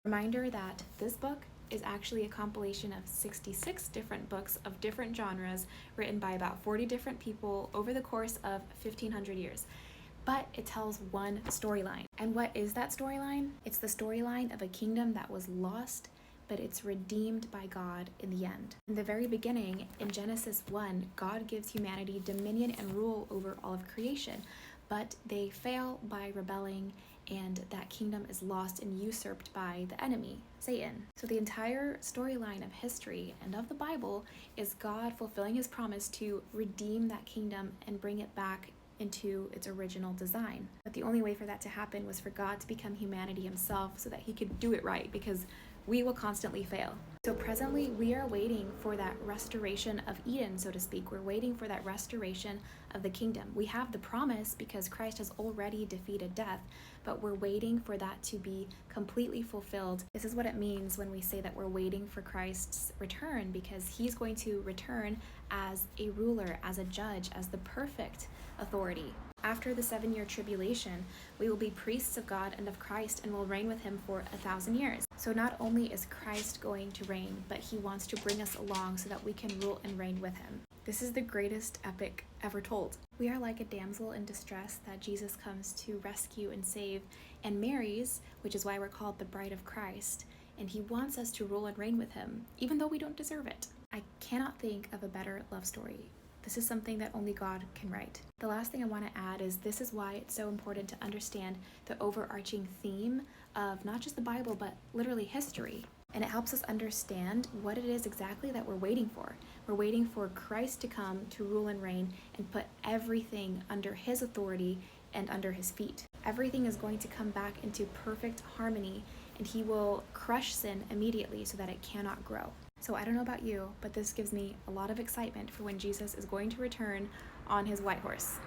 Reminder that this book is actually a compilation of 66 different books of different genres written by about 40 different people over the course of 1500 years. But it tells one storyline. And what is that storyline? It's the storyline of a kingdom that was lost, but it's redeemed by God in the end. In the very beginning, in Genesis 1, God gives humanity dominion and rule over all of creation, but they fail by rebelling, and that kingdom is lost and usurped by the enemy, Satan. So the entire storyline of history and of the Bible is God fulfilling his promise to redeem that kingdom and bring it back into its original design. But the only way for that to happen was for God to become humanity himself so that he could do it right, because we will constantly fail. So presently, we are waiting for that restoration of Eden, so to speak. We're waiting for that restoration of the kingdom. We have the promise because Christ has already defeated death, but we're waiting for that to be completely fulfilled. This is what it means when we say that we're waiting for Christ's return, because he's going to return as a ruler, as a judge, as the perfect authority. After the 7-year tribulation, we will be priests of God and of Christ and will reign with him for 1,000 years. So not only is Christ going to reign, but he wants to bring us along so that we can rule and reign with him. This is the greatest epic ever told. We are like a damsel in distress that Jesus comes to rescue and save and marries, which is why we're called the bride of Christ, and he wants us to rule and reign with him, even though we don't deserve it. I cannot think of a better love story. This is something that only God can write. The last thing I want to add is this is why it's so important to understand the overarching theme of not just the Bible, but literally history. And it helps us understand what it is exactly that we're waiting for. We're waiting for Christ to come to rule and reign and put everything under his authority and under his feet. Everything is going to come back into perfect harmony, and he will crush sin immediately so that it cannot grow. So I don't know about you, but this gives me a lot of excitement for when Jesus is going to return on his white horse.